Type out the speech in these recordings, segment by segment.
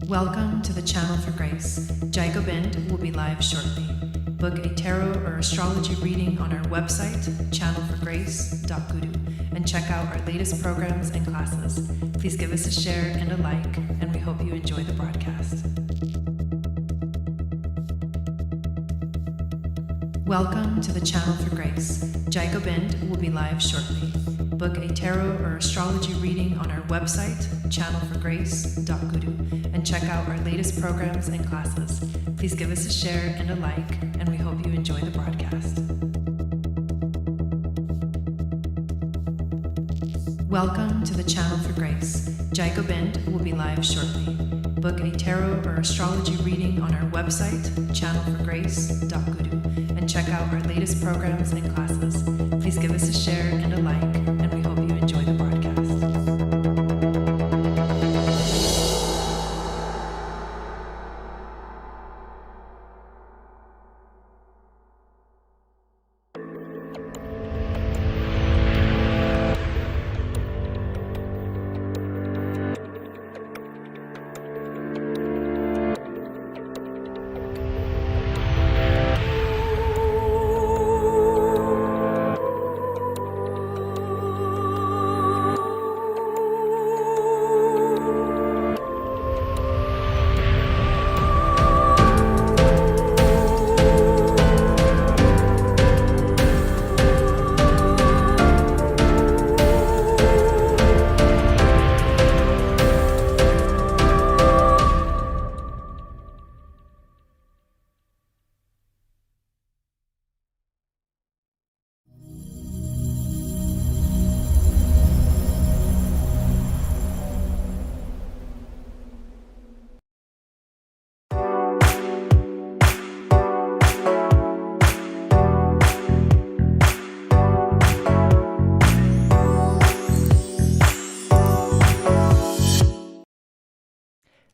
Welcome to the Channel for Grace. Gobind will be live shortly. Book a tarot or astrology reading on our website, channelforgrace.guru, and check out our latest programs and classes. Please give us a share and a like, and we hope you enjoy the broadcast. Welcome to the Channel for Grace. Gobind will be live shortly. Book a tarot or astrology reading on our website, channelforgrace.guru, and check out our latest programs and classes. Please give us a share and a like, and we hope you enjoy the broadcast. Welcome to the Channel for Grace. Gobind will be live shortly. Book a tarot or astrology reading on our website, channelforgrace.guru, and check out our latest programs and classes. Please give us a share and a like, and we hope you enjoy the broadcast.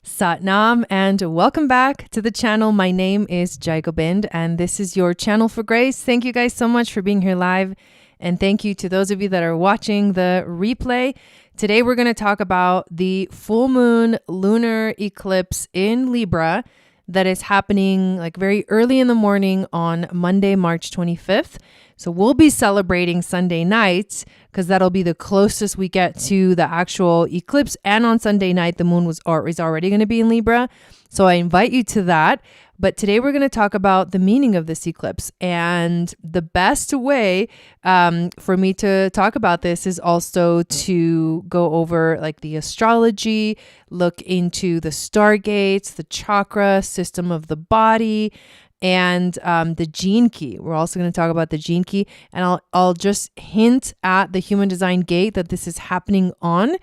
Satnam, and welcome back to the channel. My name is Gobind, and this is your Channel for Grace. Thank you guys so much for being here live, and thank you to those of you that are watching the replay. Today we're going to talk about the full moon lunar eclipse in Libra that is happening like very early in the morning on Monday, March 25th. So we'll be celebrating Sunday night because that'll be the closest we get to the actual eclipse. And on Sunday night, the moon is already going to be in Libra. So I invite you to that. But today we're going to talk about the meaning of this eclipse. And the best way for me to talk about this is also to go over like the astrology, look into the stargates, the chakra system of the body, and the gene key. We're also going to talk about the gene key, and I'll just hint at the human design gate that this is happening on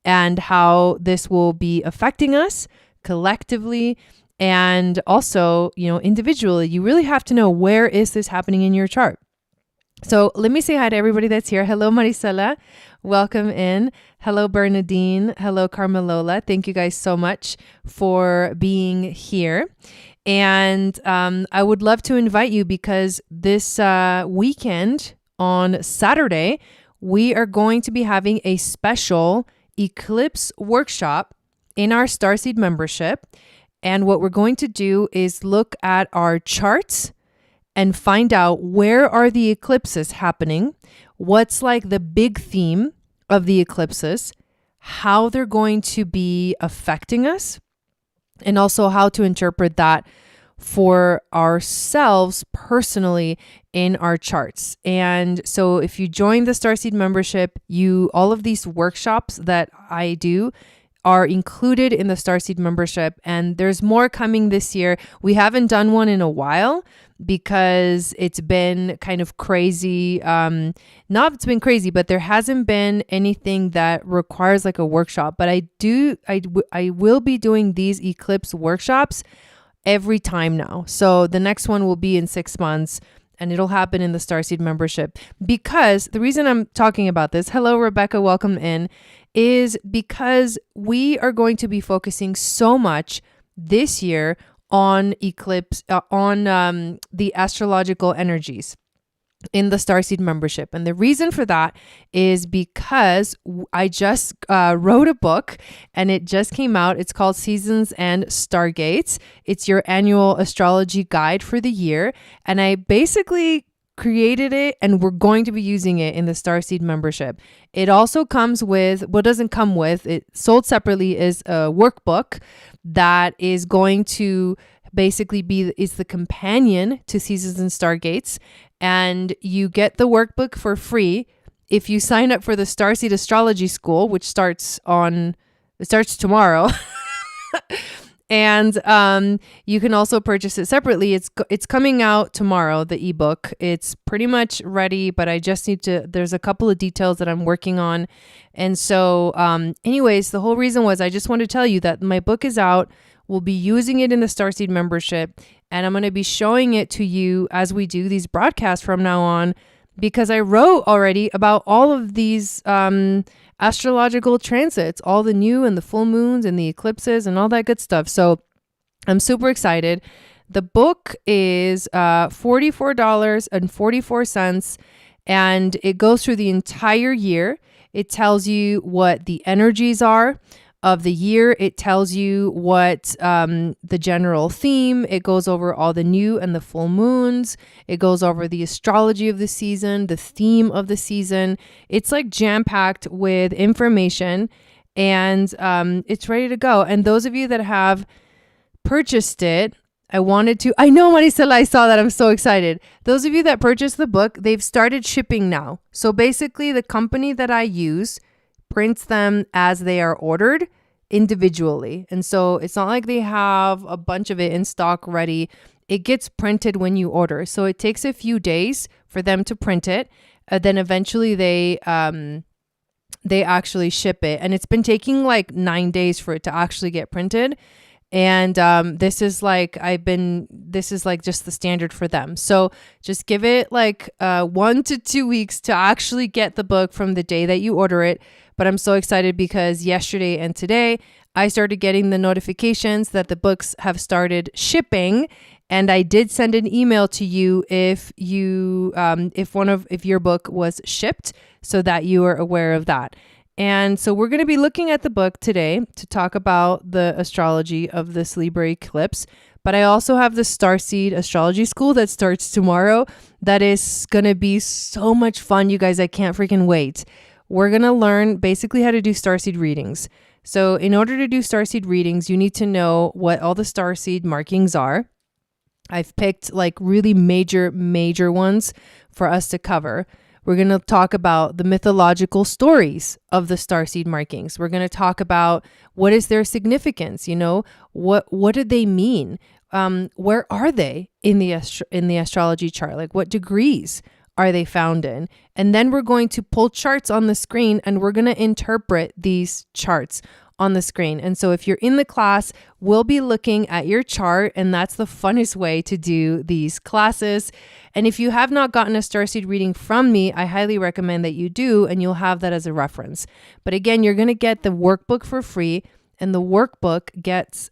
and how this will be affecting us collectively and also, individually. You really have to know, where is this happening in your chart? So let me say hi to everybody that's here. Hello, Marisela. Welcome in. Hello, Bernadine. Hello, Carmelola. Thank you guys so much for being here. And I would love to invite you because this weekend on Saturday, we are going to be having a special eclipse workshop in our Starseed membership. And what we're going to do is look at our charts and find out where are the eclipses happening, what's like the big theme of the eclipses, how they're going to be affecting us, and also how to interpret that for ourselves personally in our charts. And so if you join the Starseed membership, all of these workshops that I do are included in the Starseed membership, and there's more coming this year. We haven't done one in a while because it's been kind of crazy. Not it's been crazy, but there hasn't been anything that requires like a workshop. But I will be doing these eclipse workshops every time now. So the next one will be in 6 months, and it'll happen in the Starseed membership. Because the reason I'm talking about this, hello Rebecca, welcome in, is because we are going to be focusing so much this year on eclipse, on the astrological energies. in the Starseed membership. And the reason for that is because I just wrote a book and it just came out. It's called Seasons and Stargates. It's your annual astrology guide for the year. And I basically created it and we're going to be using it in the Starseed membership. It also comes with, what doesn't come with, it sold separately, is a workbook that is going to basically is the companion to Seasons and Stargates. And you get the workbook for free if you sign up for the Starseed Astrology School, which starts tomorrow. And you can also purchase it separately. It's coming out tomorrow, the ebook. It's pretty much ready, but I just need to, there's a couple of details that I'm working on. And so anyways, the whole reason was I just want to tell you that my book is out. We'll be using it in the Starseed membership, and I'm going to be showing it to you as we do these broadcasts from now on, because I wrote already about all of these astrological transits, all the new and the full moons and the eclipses and all that good stuff. So I'm super excited. The book is $44.44, and it goes through the entire year. It tells you what the energies are of the year. It tells you what the general theme. It goes over all the new and the full moons. It goes over the astrology of the season, the theme of the season. It's like jam-packed with information, and it's ready to go. And those of you that have purchased it, I know, Marisela, I saw that. I'm so excited. Those of you that purchased the book, they've started shipping now. So basically the company that I use prints them as they are ordered individually. And so it's not like they have a bunch of it in stock ready. It gets printed when you order. So it takes a few days for them to print it. Then eventually they actually ship it. And it's been taking like 9 days for it to actually get printed. And this is like just the standard for them. So just give it like 1 to 2 weeks to actually get the book from the day that you order it. But I'm so excited because yesterday and today I started getting the notifications that the books have started shipping. And I did send an email to you if your book was shipped, so that you are aware of that. And so we're going to be looking at the book today to talk about the astrology of this Libra eclipse. But I also have the Starseed Astrology School that starts tomorrow. That is going to be so much fun, you guys. I can't freaking wait. We're going to learn basically how to do starseed readings. So in order to do starseed readings, you need to know what all the starseed markings are. I've picked like really major ones for us to cover. We're going to talk about the mythological stories of the starseed markings. We're going to talk about what is their significance, what did they mean? Where are they in the astrology chart? Like what degrees are they found in? And then we're going to pull charts on the screen and we're going to interpret these charts on the screen. And so if you're in the class, we'll be looking at your chart, and that's the funnest way to do these classes. And if you have not gotten a starseed reading from me, I highly recommend that you do, and you'll have that as a reference. But again, you're going to get the workbook for free, and the workbook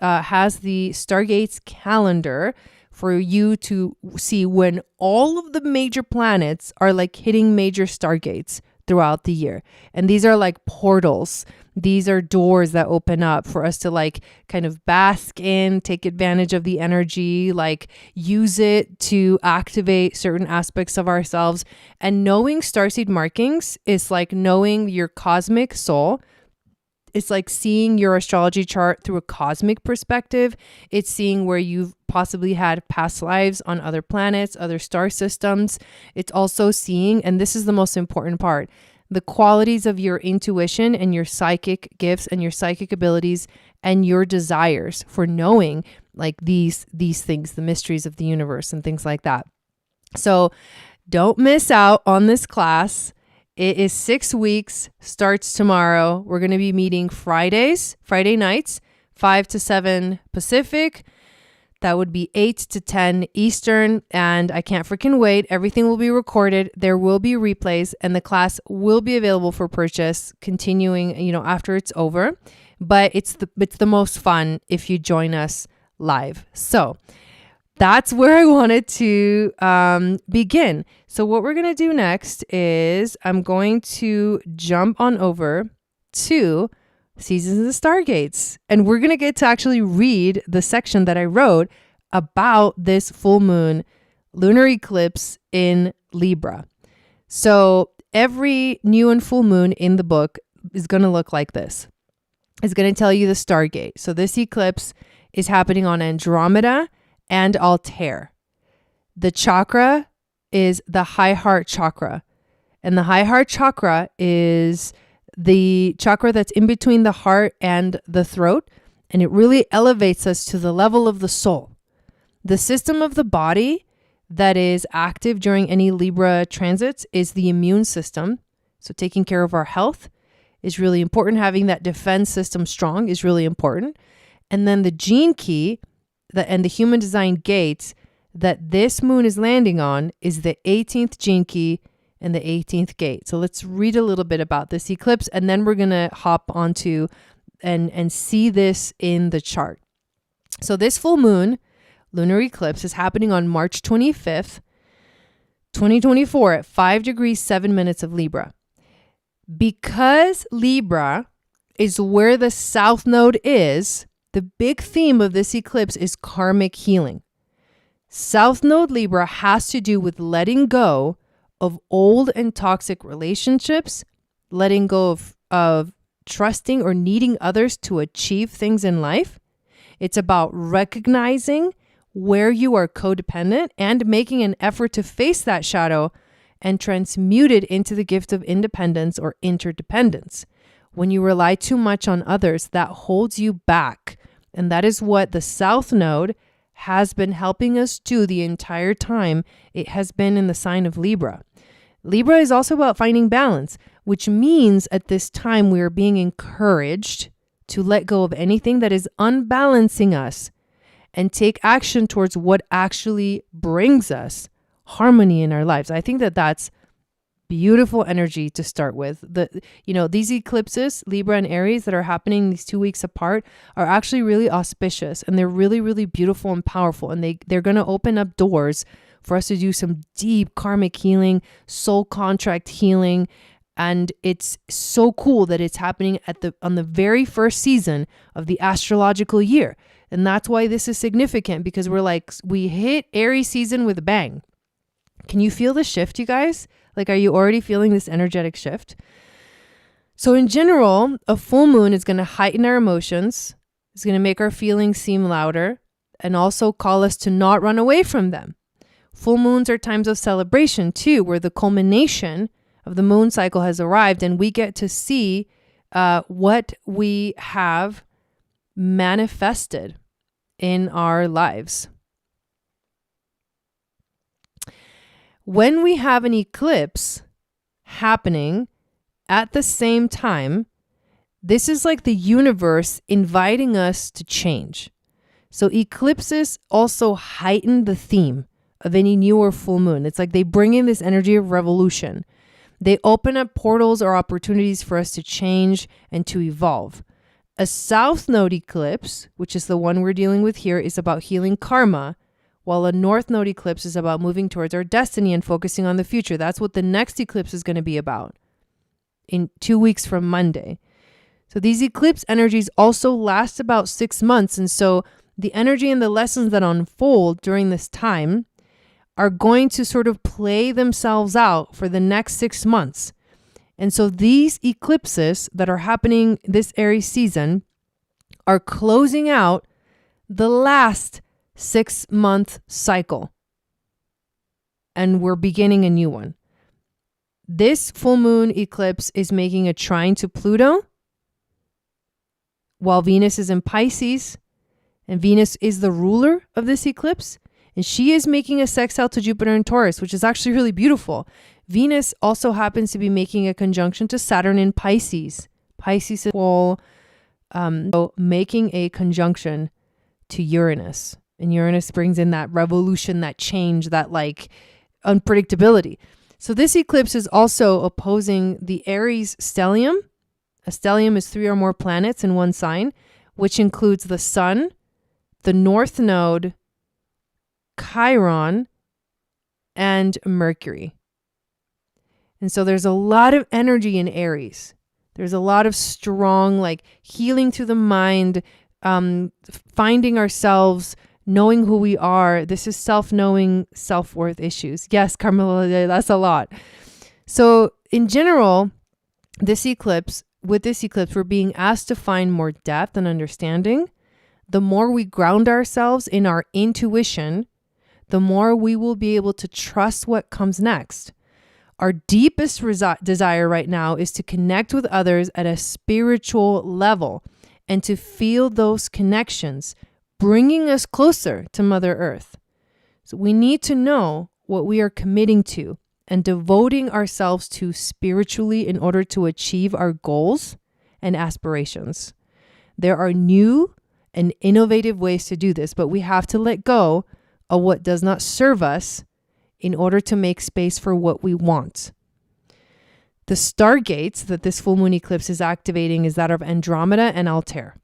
has the Stargates calendar for you to see when all of the major planets are like hitting major stargates throughout the year. And these are like portals. These are doors that open up for us to like kind of bask in, take advantage of the energy, like use it to activate certain aspects of ourselves. And knowing starseed markings is like knowing your cosmic soul. It's like seeing your astrology chart through a cosmic perspective. It's seeing where you've possibly had past lives on other planets, other star systems. It's also seeing, and this is the most important part, the qualities of your intuition and your psychic gifts and your psychic abilities and your desires for knowing like these things, the mysteries of the universe and things like that. So don't miss out on this class. It is 6 weeks, starts tomorrow. We're going to be meeting Friday nights, 5 to 7 Pacific. That would be 8 to 10 Eastern. And I can't freaking wait. Everything will be recorded. There will be replays, and the class will be available for purchase continuing, after it's over. But it's the most fun if you join us live. So that's where I wanted to begin. So what we're going to do next is I'm going to jump on over to Seasons of the Stargates. And we're going to get to actually read the section that I wrote about this full moon lunar eclipse in Libra. So every new and full moon in the book is going to look like this. It's going to tell you the Stargate. So this eclipse is happening on Andromeda and Altair. The chakra is the high heart chakra. And the high heart chakra is the chakra that's in between the heart and the throat. And it really elevates us to the level of the soul. The system of the body that is active during any Libra transits is the immune system. So taking care of our health is really important. Having that defense system strong is really important. And then the gene key and the human design gates that this moon is landing on is the 18th gene key and the 18th gate. So let's read a little bit about this eclipse, and then we're going to hop onto and see this in the chart. So this full moon lunar eclipse is happening on March 25th, 2024 at 5 degrees 7 minutes of Libra. Because Libra is where the south node is, the big theme of this eclipse is karmic healing. South node Libra has to do with letting go of old and toxic relationships, letting go of trusting or needing others to achieve things in life. It's about recognizing where you are codependent and making an effort to face that shadow and transmute it into the gift of independence or interdependence. When you rely too much on others, that holds you back. And that is what the South Node has been helping us do the entire time it has been in the sign of Libra. Libra is also about finding balance, which means at this time we are being encouraged to let go of anything that is unbalancing us and take action towards what actually brings us harmony in our lives. I think that that's beautiful energy to start with. These eclipses, Libra and Aries, that are happening these 2 weeks apart are actually really auspicious, and they're really, really beautiful and powerful. And they're going to open up doors for us to do some deep karmic healing, soul contract healing. And it's so cool that it's happening on the very first season of the astrological year. And that's why this is significant, because we hit Aries season with a bang. Can you feel the shift, you guys? Are you already feeling this energetic shift? So in general, a full moon is going to heighten our emotions. It's going to make our feelings seem louder and also call us to not run away from them. Full moons are times of celebration too, where the culmination of the moon cycle has arrived and we get to see what we have manifested in our lives. When we have an eclipse happening at the same time, this is like the universe inviting us to change. So eclipses also heighten the theme of any new or full moon. It's like they bring in this energy of revolution. They open up portals or opportunities for us to change and to evolve. A South Node eclipse, which is the one we're dealing with here, is about healing karma, while a North Node eclipse is about moving towards our destiny and focusing on the future. That's what the next eclipse is going to be about in 2 weeks from Monday. So these eclipse energies also last about 6 months. And so the energy and the lessons that unfold during this time are going to sort of play themselves out for the next 6 months. And so these eclipses that are happening this Aries season are closing out the last 6-month cycle. And we're beginning a new one. This full moon eclipse is making a trine to Pluto while Venus is in Pisces, and Venus is the ruler of this eclipse. And she is making a sextile to Jupiter and Taurus, which is actually really beautiful. Venus also happens to be making a conjunction to Saturn in Pisces. Pisces is making a conjunction to Uranus. And Uranus brings in that revolution, that change, that unpredictability. So this eclipse is also opposing the Aries stellium. A stellium is 3 or more planets in one sign, which includes the Sun, the North Node, Chiron, and Mercury. And so there's a lot of energy in Aries. There's a lot of strong, like healing through the mind, finding ourselves, knowing who we are. This is self-knowing, self-worth issues. Yes, Carmela, that's a lot. So in general, with this eclipse, we're being asked to find more depth and understanding. The more we ground ourselves in our intuition, the more we will be able to trust what comes next. Our deepest desire right now is to connect with others at a spiritual level and to feel those connections, bringing us closer to Mother Earth. So we need to know what we are committing to and devoting ourselves to spiritually in order to achieve our goals and aspirations. There are new and innovative ways to do this, but we have to let go of what does not serve us in order to make space for what we want. The stargates that this full moon eclipse is activating is that of Andromeda and Altair.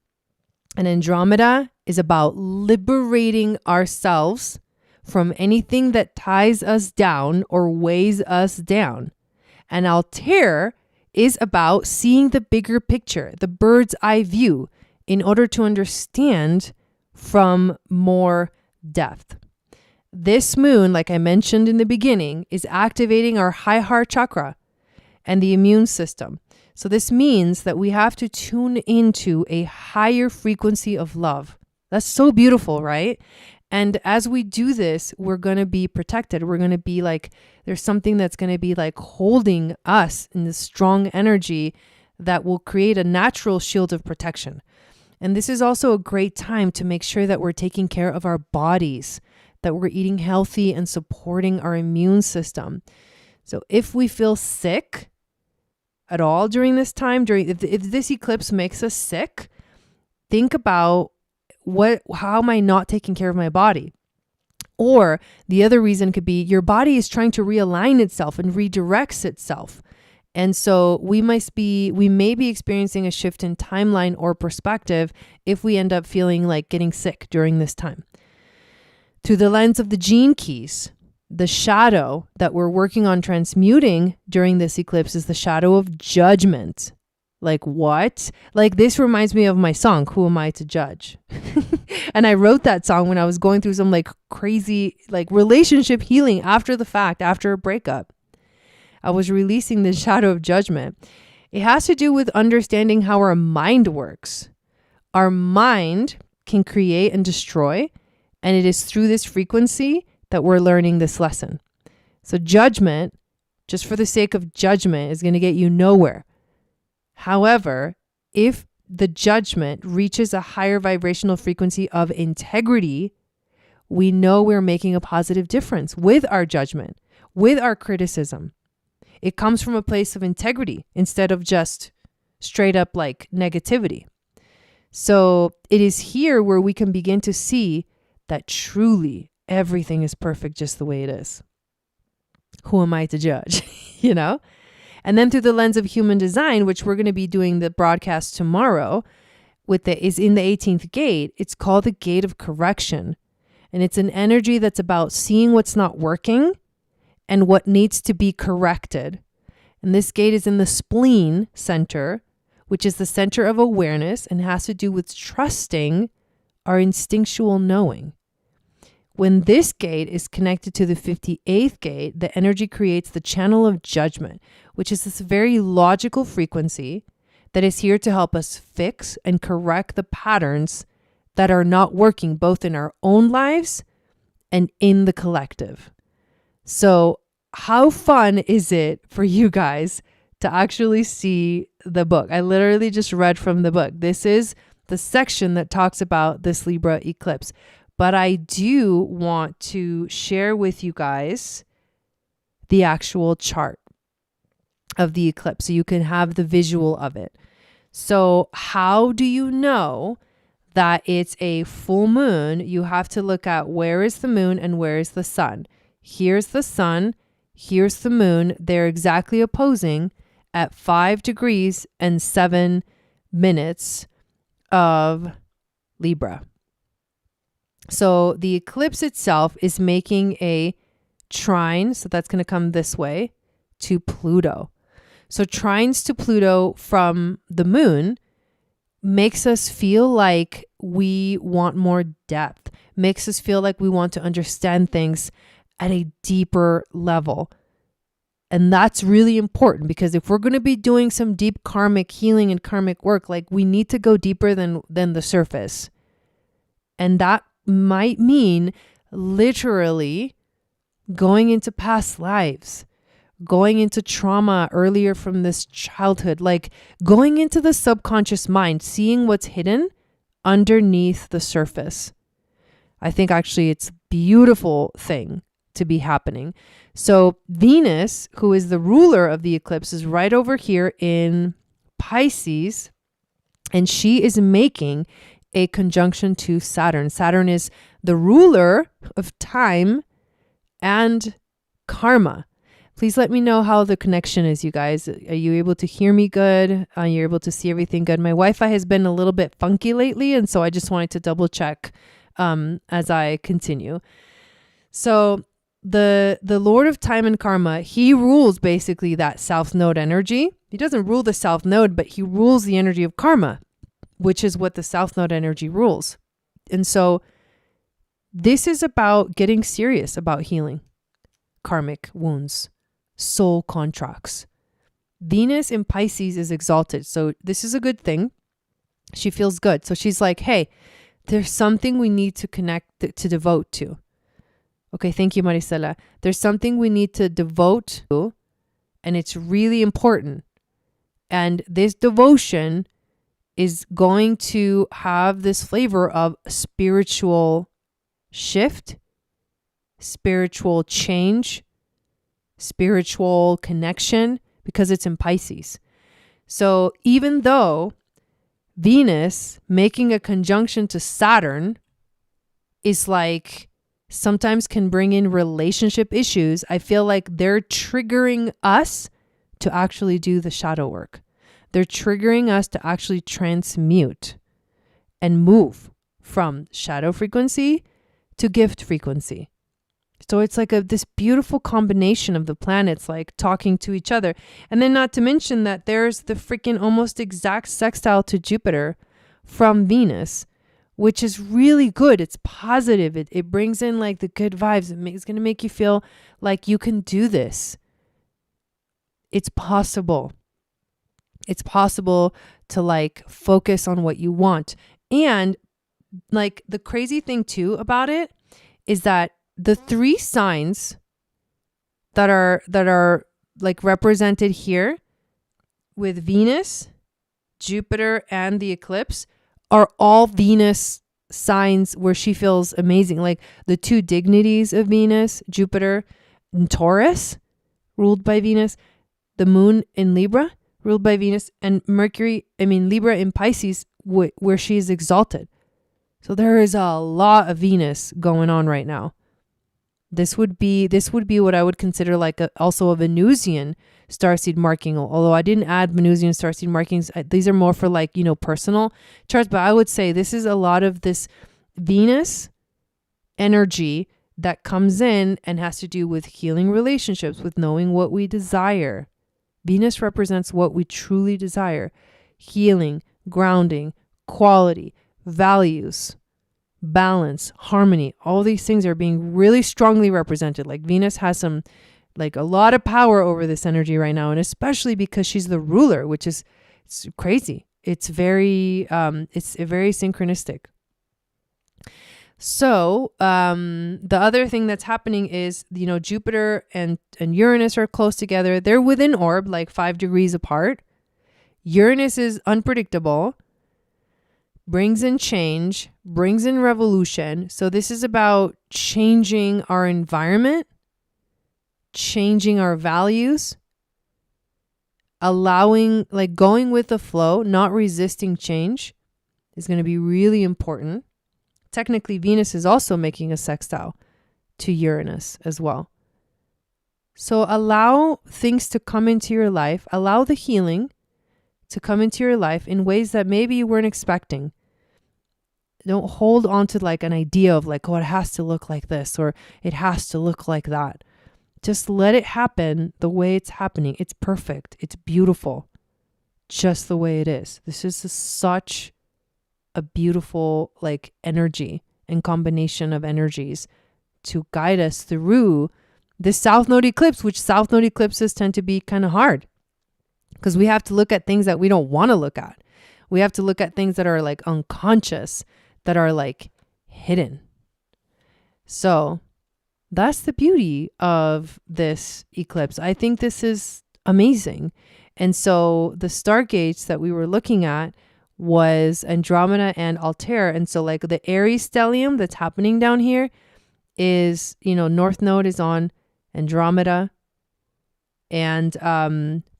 And Andromeda is about liberating ourselves from anything that ties us down or weighs us down. And Altair is about seeing the bigger picture, the bird's eye view, in order to understand from more depth. This moon, like I mentioned in the beginning, is activating our high heart chakra and the immune system. So this means that we have to tune into a higher frequency of love. That's so beautiful, right? And as we do this, we're going to be protected. We're going to be like, there's something that's going to be like holding us in this strong energy that will create a natural shield of protection. And this is also a great time to make sure that we're taking care of our bodies, that we're eating healthy and supporting our immune system. So if we feel sick at all during this time, if this eclipse makes us sick, think about how am I not taking care of my body? Or the other reason could be your body is trying to realign itself and redirects itself. And so we may be experiencing a shift in timeline or perspective if we end up feeling like getting sick during this time. Through the lens of the gene keys, the shadow that we're working on transmuting during this eclipse is the shadow of judgment. Like what? Like this reminds me of my song, Who Am I to Judge? And I wrote that song when I was going through some like crazy like relationship healing after the fact, after a breakup. I was releasing the shadow of judgment. It has to do with understanding how our mind works. Our mind can create and destroy, and it is through this frequency that we're learning this lesson. So judgment, just for the sake of judgment, is going to get you nowhere. However, if the judgment reaches a higher vibrational frequency of integrity, we know we're making a positive difference with our judgment, with our criticism. It comes from a place of integrity instead of just straight up like negativity. So it is here where we can begin to see that truly everything is perfect just the way it is. Who am I to judge? You know? And then through the lens of human design, which we're going to be doing the broadcast tomorrow, is in the 18th gate. It's called the gate of correction. And it's an energy that's about seeing what's not working and what needs to be corrected. And this gate is in the spleen center, which is the center of awareness and has to do with trusting our instinctual knowing. When this gate is connected to the 58th gate, the energy creates the channel of judgment, which is this very logical frequency that is here to help us fix and correct the patterns that are not working both in our own lives and in the collective. So how fun is it for you guys to actually see the book? I literally just read from the book. This is the section that talks about this Libra eclipse. But I do want to share with you guys the actual chart of the eclipse so you can have the visual of it. So how do you know that it's a full moon? You have to look at where is the moon and where is the sun. Here's the sun, here's the moon. They're exactly opposing at 5 degrees and 7 minutes of Libra. So the eclipse itself is making a trine, so that's going to come this way, to Pluto. So trines to Pluto from the moon makes us feel like we want more depth, makes us feel like we want to understand things at a deeper level. And that's really important, because if we're going to be doing some deep karmic healing and karmic work, like, we need to go deeper than the surface. And that might mean literally going into past lives, going into trauma earlier from this childhood, like going into the subconscious mind, seeing what's hidden underneath the surface. I think actually it's a beautiful thing to be happening. So Venus, who is the ruler of the eclipse, is right over here in Pisces, and she is making a conjunction to Saturn. Saturn is the ruler of time and karma. Please let me know how the connection is, you guys. Are you able to hear me good? Are you able to see everything good? My Wi-Fi has been a little bit funky lately, and so I just wanted to double check as I continue. So the Lord of time and karma, he rules basically that South Node energy. He doesn't rule the South Node, but he rules the energy of karma, which is what the South Node energy rules. And so this is about getting serious about healing karmic wounds, soul contracts. Venus in Pisces is exalted. So this is a good thing. She feels good. So she's like, hey, there's something we need to connect to devote to. Okay, thank you, Maricela. There's something we need to devote to, and it's really important. And this devotion is going to have this flavor of spiritual shift, spiritual change, spiritual connection, because it's in Pisces. So even though Venus making a conjunction to Saturn is like, sometimes can bring in relationship issues, I feel like they're triggering us to actually do the shadow work. They're triggering us to actually transmute and move from shadow frequency to gift frequency. So it's like this beautiful combination of the planets like talking to each other. And then not to mention that there's the freaking almost exact sextile to Jupiter from Venus, which is really good. It's positive. It brings in like the good vibes. It's going to make you feel like you can do this. It's possible. It's possible to like focus on what you want. And like the crazy thing too about it is that the three signs that are like represented here with Venus, Jupiter, and the eclipse are all Venus signs where she feels amazing. Like the two dignities of Venus, Jupiter in Taurus, ruled by Venus, the moon in Libra, ruled by Venus, and Libra in Pisces, where she is exalted. So there is a lot of Venus going on right now. This would be what I would consider like also a Venusian starseed marking, although I didn't add Venusian starseed markings. These are more for like, personal charts, but I would say this is a lot of this Venus energy that comes in and has to do with healing relationships, with knowing what we desire. Venus represents what we truly desire: healing, grounding, quality, values, balance, harmony. All these things are being really strongly represented. Like Venus has some, like a lot of power over this energy right now. And especially because she's the ruler, which is, it's crazy. It's very synchronistic. So, the other thing that's happening is, Jupiter and Uranus are close together. They're within orb, like 5 degrees apart. Uranus is unpredictable, brings in change, brings in revolution. So this is about changing our environment, changing our values, allowing, like going with the flow, not resisting change is going to be really important. Technically, Venus is also making a sextile to Uranus as well. So allow things to come into your life, allow the healing to come into your life in ways that maybe you weren't expecting. Don't hold on to like an idea of like, oh, it has to look like this or it has to look like that. Just let it happen the way it's happening. It's perfect. It's beautiful. Just the way it is. This is such a beautiful like energy and combination of energies to guide us through this South Node eclipse, which South Node eclipses tend to be kind of hard because we have to look at things that we don't want to look at. We have to look at things that are like unconscious, that are like hidden. So that's the beauty of this eclipse. I think this is amazing. And so the stargates that we were looking at was Andromeda and Altair. And so like the Aries stellium that's happening down here is, North Node is on Andromeda, and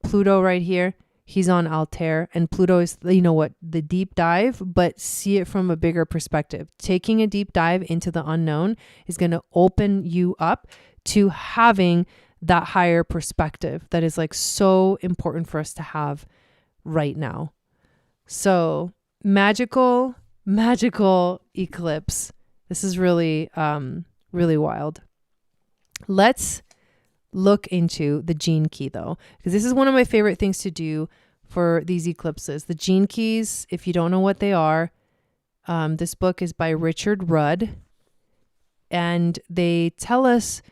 Pluto right here, he's on Altair, and Pluto is, the deep dive, but see it from a bigger perspective. Taking a deep dive into the unknown is going to open you up to having that higher perspective that is like so important for us to have right now. So magical eclipse. This is really, really wild. Let's look into the gene key though, because this is one of my favorite things to do for these eclipses. The gene keys, if you don't know what they are, this book is by Richard Rudd, and they tell us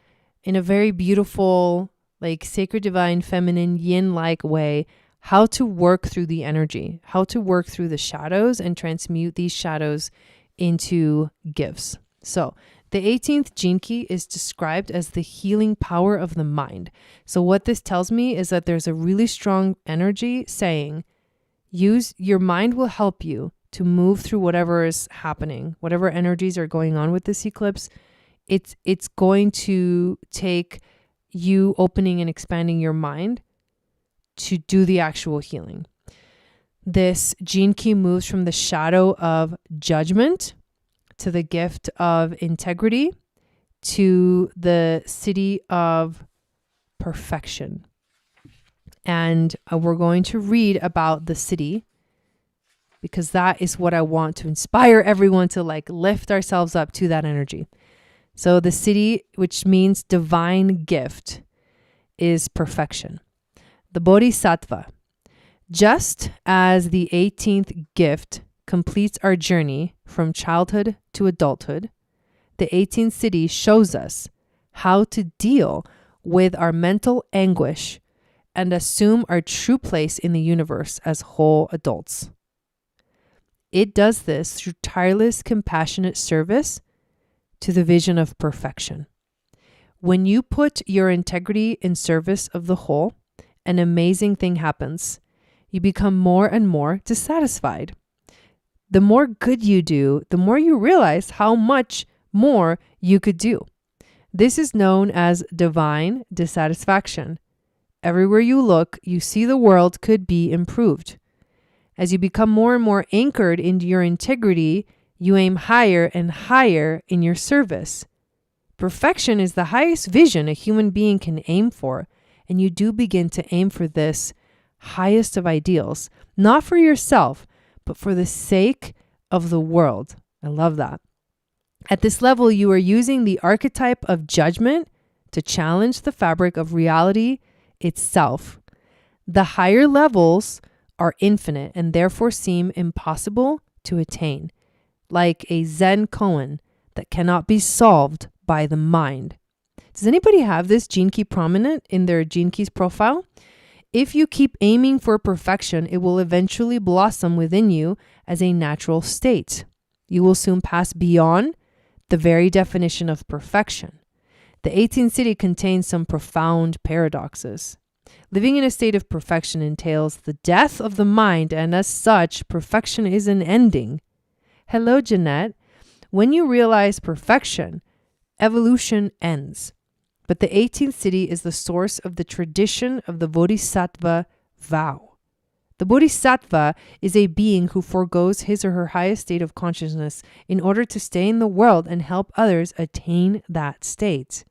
in a very beautiful, like sacred, divine, feminine, yin-like way, how to work through the energy, how to work through the shadows and transmute these shadows into gifts. So the 18th gene key is described as the healing power of the mind. So what this tells me is that there's a really strong energy saying, your mind will help you to move through whatever is happening, whatever energies are going on with this eclipse. It's going to take you opening and expanding your mind to do the actual healing. This gene key moves from the shadow of judgment to the gift of integrity to the city of perfection. And we're going to read about the city because that is what I want to inspire everyone to like lift ourselves up to that energy. So the city, which means divine gift, is perfection. The Bodhisattva. Just as the 18th gift completes our journey from childhood to adulthood, the 18th city shows us how to deal with our mental anguish and assume our true place in the universe as whole adults. It does this through tireless, compassionate service to the vision of perfection. When you put your integrity in service of the whole, an amazing thing happens. You become more and more dissatisfied. The more good you do, the more you realize how much more you could do. This is known as divine dissatisfaction. Everywhere you look, you see the world could be improved. As you become more and more anchored into your integrity, you aim higher and higher in your service. Perfection is the highest vision a human being can aim for, and you do begin to aim for this highest of ideals, not for yourself, but for the sake of the world. I love that. At this level, you are using the archetype of judgment to challenge the fabric of reality itself. The higher levels are infinite and therefore seem impossible to attain, like a Zen koan that cannot be solved by the mind. Does anybody have this gene key prominent in their gene keys profile? If you keep aiming for perfection, it will eventually blossom within you as a natural state. You will soon pass beyond the very definition of perfection. The 18th city contains some profound paradoxes. Living in a state of perfection entails the death of the mind, and as such, perfection is an ending. Hello, Jeanette. When you realize perfection, evolution ends. But the 18th city is the source of the tradition of the Bodhisattva vow. The Bodhisattva is a being who forgoes his or her highest state of consciousness in order to stay in the world and help others attain that state.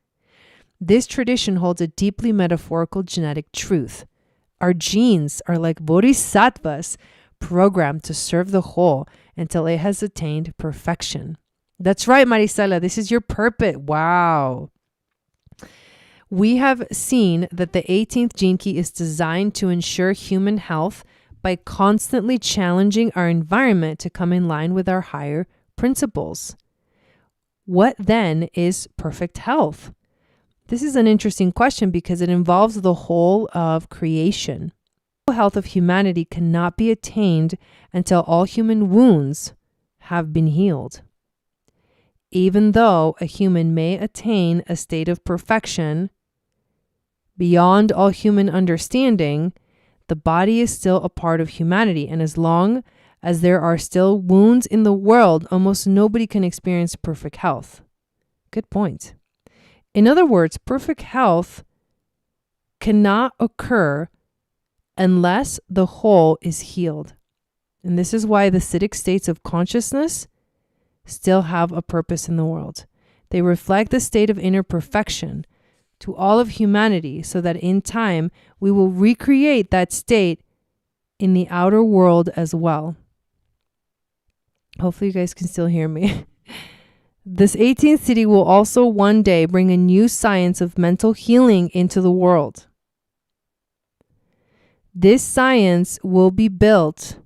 This tradition holds a deeply metaphorical genetic truth. Our genes are like bodhisattvas programmed to serve the whole until it has attained perfection. That's right, Marisela. This is your purpose. Wow. We have seen that the 18th gene key is designed to ensure human health by constantly challenging our environment to come in line with our higher principles. What then is perfect health? This is an interesting question because it involves the whole of creation. The health of humanity cannot be attained until all human wounds have been healed. Even though a human may attain a state of perfection beyond all human understanding, the body is still a part of humanity. And as long as there are still wounds in the world, almost nobody can experience perfect health. Good point. In other words, perfect health cannot occur unless the whole is healed. And this is why the acidic states of consciousness still have a purpose in the world. They reflect the state of inner perfection to all of humanity so that in time we will recreate that state in the outer world as well. Hopefully you guys can still hear me. This 18th city will also one day bring a new science of mental healing into the world. This science will be built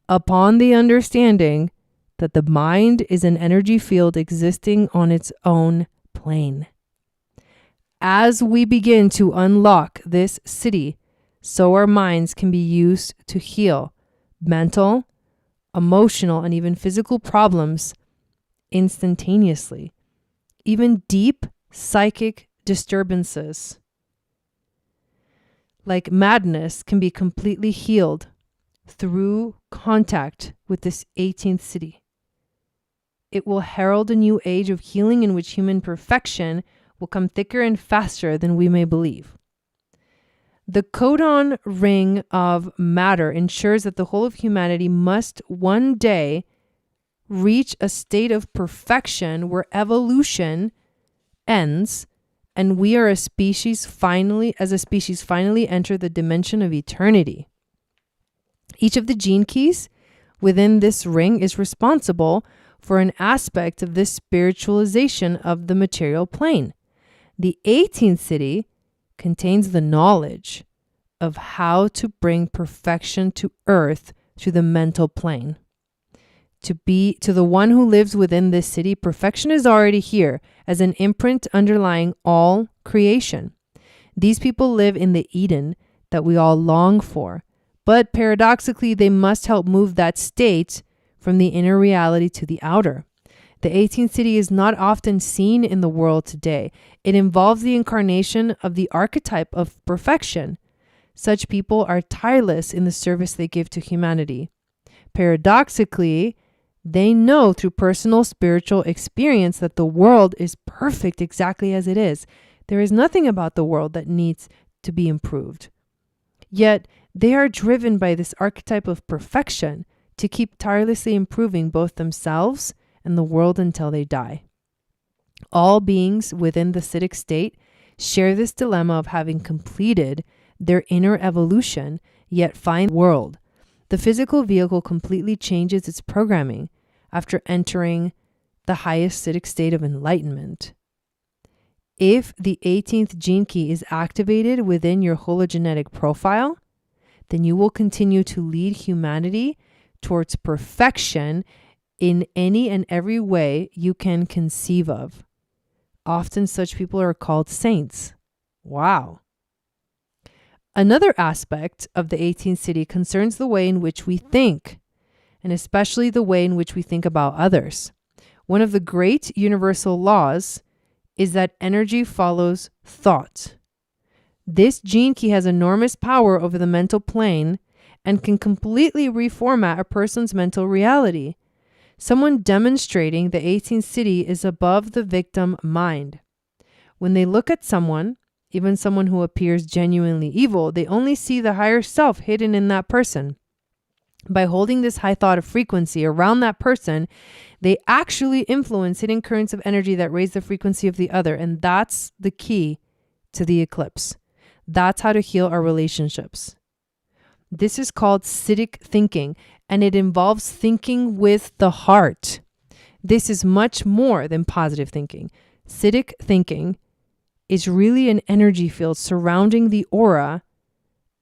upon the understanding that the mind is an energy field existing on its own plane. As we begin to unlock this city, so our minds can be used to heal mental, emotional, and even physical problems instantaneously. Even deep psychic disturbances like madness can be completely healed through contact with this 18th city. It will herald a new age of healing in which human perfection will come thicker and faster than we may believe. The codon ring of matter ensures that the whole of humanity must one day reach a state of perfection where evolution ends and we are as a species finally enter the dimension of eternity. Each of the gene keys within this ring is responsible for an aspect of this spiritualization of the material plane. The 18th city contains the knowledge of how to bring perfection to earth through the mental plane. To the one who lives within this city, perfection is already here as an imprint underlying all creation. These people live in the Eden that we all long for, but paradoxically, they must help move that state from the inner reality to the outer. The 18th city is not often seen in the world today. It involves the incarnation of the archetype of perfection. Such people are tireless in the service they give to humanity. Paradoxically, they know through personal spiritual experience that the world is perfect exactly as it is. There is nothing about the world that needs to be improved. Yet, they are driven by this archetype of perfection to keep tirelessly improving both themselves and the world until they die. All beings within the acidic state share this dilemma of having completed their inner evolution, yet find the world. The physical vehicle completely changes its programming after entering the highest acidic state of enlightenment. If the 18th gene key is activated within your hologenetic profile, then you will continue to lead humanity towards perfection in any and every way you can conceive of. Often such people are called saints. Wow. Another aspect of the 18th city concerns the way in which we think, and especially the way in which we think about others. One of the great universal laws is that energy follows thought. This gene key has enormous power over the mental plane and can completely reformat a person's mental reality. Someone demonstrating the 18th city is above the victim mind. When they look at someone, even someone who appears genuinely evil, they only see the higher self hidden in that person. By holding this high thought of frequency around that person, they actually influence hidden currents of energy that raise the frequency of the other. And that's the key to the eclipse. That's how to heal our relationships. This is called Siddhic thinking, and it involves thinking with the heart. This is much more than positive thinking. Siddhic thinking is really an energy field surrounding the aura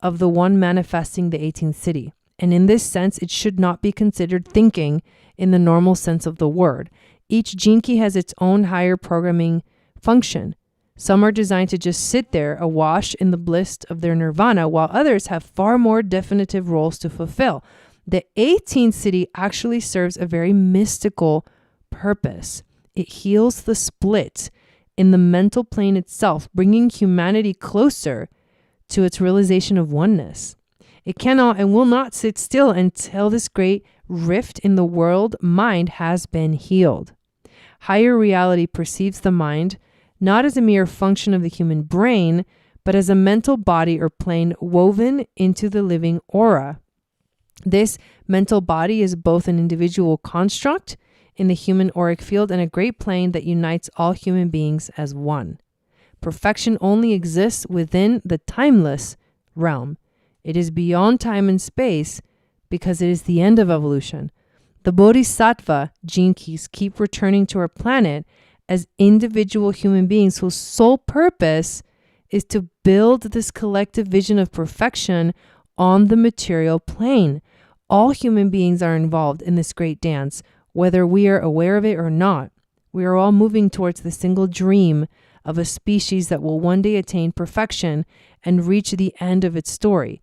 of the one manifesting the 18th city. And in this sense, it should not be considered thinking in the normal sense of the word. Each gene key has its own higher programming function. Some are designed to just sit there awash in the bliss of their nirvana, while others have far more definitive roles to fulfill. The 18th city actually serves a very mystical purpose. It heals the split in the mental plane itself, bringing humanity closer to its realization of oneness. It cannot and will not sit still until this great rift in the world mind has been healed. Higher reality perceives the mind not as a mere function of the human brain, but as a mental body or plane woven into the living aura. This mental body is both an individual construct in the human auric field and a great plane that unites all human beings as one. Perfection only exists within the timeless realm. It is beyond time and space because it is the end of evolution. The Bodhisattva gene keys keep returning to our planet as individual human beings whose sole purpose is to build this collective vision of perfection on the material plane. All human beings are involved in this great dance, whether we are aware of it or not. We are all moving towards the single dream of a species that will one day attain perfection and reach the end of its story.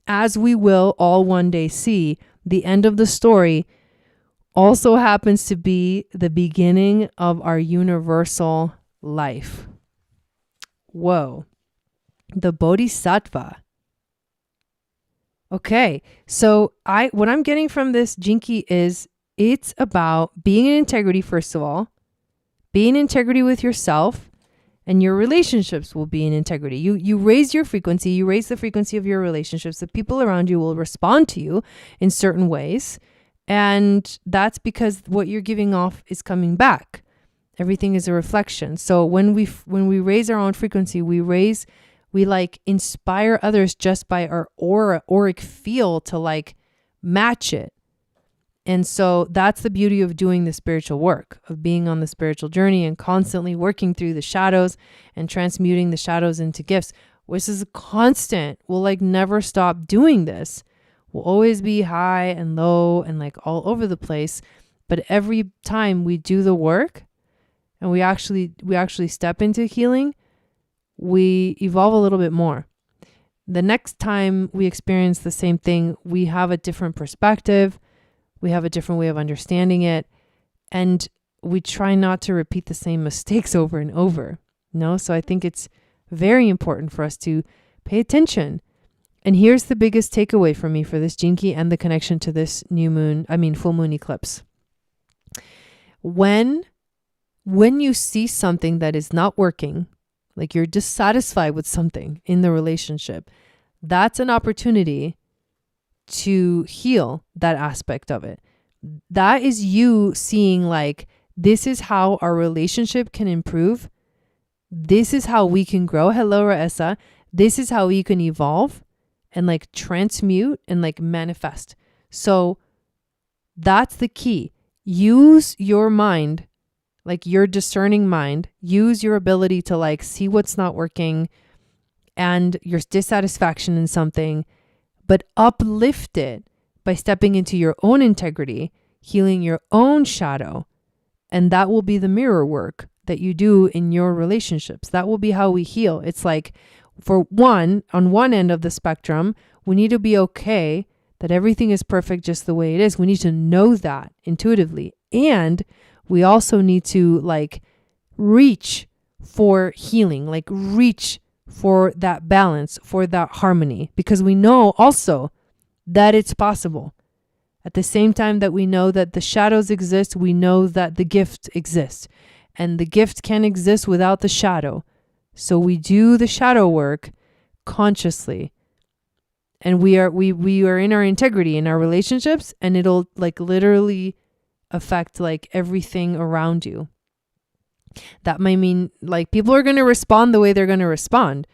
As we will all one day see, the end of the story also happens to be the beginning of our universal life. Whoa. The Bodhisattva. Okay, so what I'm getting from this gene key is it's about being in integrity, first of all, being in integrity with yourself, and your relationships will be in integrity. You raise your frequency, you raise the frequency of your relationships. The people around you will respond to you in certain ways. And that's because what you're giving off is coming back. Everything is a reflection. So when we raise our own frequency, we like inspire others just by our auric field to like match it. And so that's the beauty of doing the spiritual work, of being on the spiritual journey and constantly working through the shadows and transmuting the shadows into gifts, which is a constant. We'll like never stop doing this. We'll always be high and low and like all over the place. But every time we do the work and we actually step into healing, we evolve a little bit more. The next time we experience the same thing, we have a different perspective. We have a different way of understanding it. And we try not to repeat the same mistakes over and over. So I think it's very important for us to pay attention. And here's the biggest takeaway for me for this gene key and the connection to this full moon eclipse. When you see something that is not working, like you're dissatisfied with something in the relationship, that's an opportunity to heal that aspect of it. That is you seeing like, this is how our relationship can improve. This is how we can grow. Hello, Raessa. This is how we can evolve and like transmute and like manifest. So that's the key. Use your mind, like your discerning mind. Use your ability to like see what's not working and your dissatisfaction in something, but uplift it by stepping into your own integrity, healing your own shadow. And that will be the mirror work that you do in your relationships. That will be how we heal. It's like, on one end of the spectrum, we need to be okay that everything is perfect just the way it is. We need to know that intuitively. And we also need to like reach for healing, like reach for that balance, for that harmony, because we know also that it's possible. At the same time that we know that the shadows exist, we know that the gift exists, and the gift can exist without the shadow. So we do the shadow work consciously, and we are in our integrity in our relationships, and it'll like literally affect like everything around you. That might mean like people are going to respond the way they're going to respond,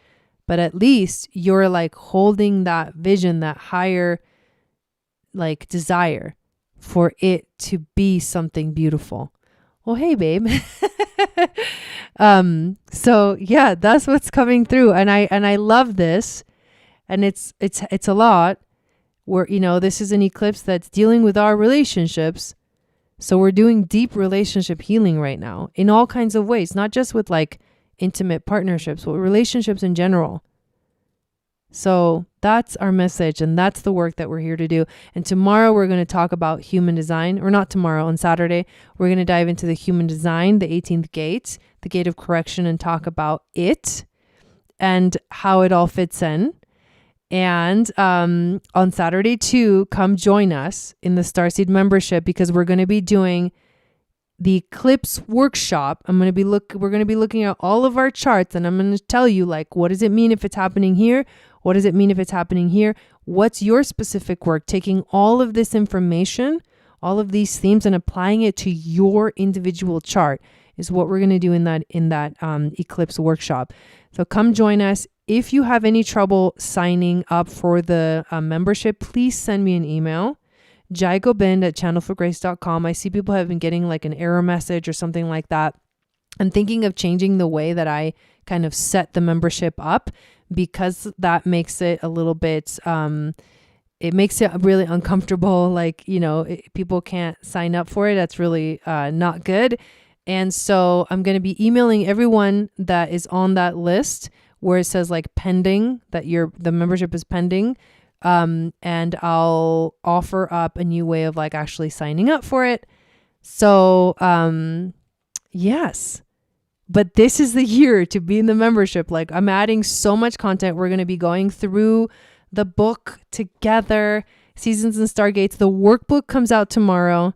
but at least you're like holding that vision, that higher like desire for it to be something beautiful. Well, hey, babe. So yeah, that's what's coming through. And I love this. And it's a lot where, you know, this is an eclipse that's dealing with our relationships. So we're doing deep relationship healing right now in all kinds of ways, not just with like intimate partnerships, but relationships in general. So that's our message, and that's the work that we're here to do. And tomorrow we're going to talk about human design, or not tomorrow, on Saturday, we're going to dive into the human design, the 18th gate, the gate of correction, and talk about it and how it all fits in. And on Saturday too, come join us in the Starseed membership, because we're going to be doing the eclipse workshop. We're going to be looking at all of our charts, and I'm going to tell you, like, what does it mean if it's happening here? What does it mean if it's happening here? What's your specific work? Taking all of this information, all of these themes, and applying it to your individual chart is what we're going to do in that eclipse workshop. So come join us. If you have any trouble signing up for the membership, please send me an email, jaigobind@channelforgrace.com. I see people have been getting like an error message or something like that. I'm thinking of changing the way that I kind of set the membership up, because that makes it a little bit, it makes it really uncomfortable. Like, you know, people can't sign up for it. That's really not good. And so I'm going to be emailing everyone that is on that list where it says like pending, that the membership is pending. And I'll offer up a new way of like actually signing up for it. So, yes, but this is the year to be in the membership. Like, I'm adding so much content. We're going to be going through the book together, Seasons and Stargates. The workbook comes out tomorrow.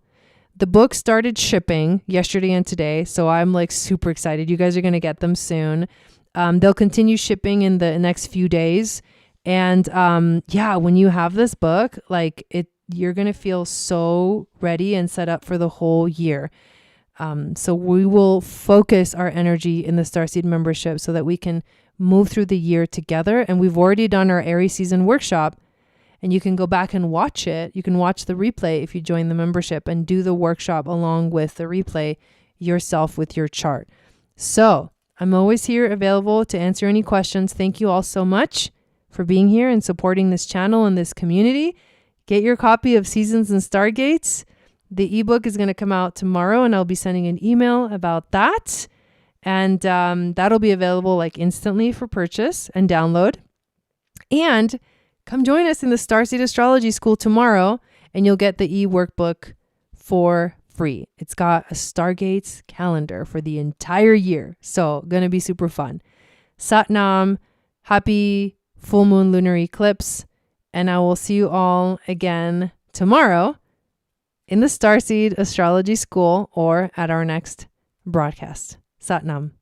The book started shipping yesterday and today. So I'm like super excited. You guys are going to get them soon. They'll continue shipping in the next few days. And yeah, when you have this book, like you're going to feel so ready and set up for the whole year. So we will focus our energy in the Starseed membership so that we can move through the year together. And we've already done our Aries season workshop, and you can go back and watch it. You can watch the replay if you join the membership and do the workshop along with the replay yourself with your chart. So I'm always here available to answer any questions. Thank you all so much for being here and supporting this channel and this community. Get your copy of Seasons and Stargates. The ebook is going to come out tomorrow, and I'll be sending an email about that. And that'll be available like instantly for purchase and download. And come join us in the Starseed Astrology School tomorrow, and you'll get the e-workbook for free. It's got a Stargates calendar for the entire year. So going to be super fun. Satnam, happy full moon lunar eclipse. And I will see you all again tomorrow in the Starseed Astrology School or at our next broadcast. Satnam.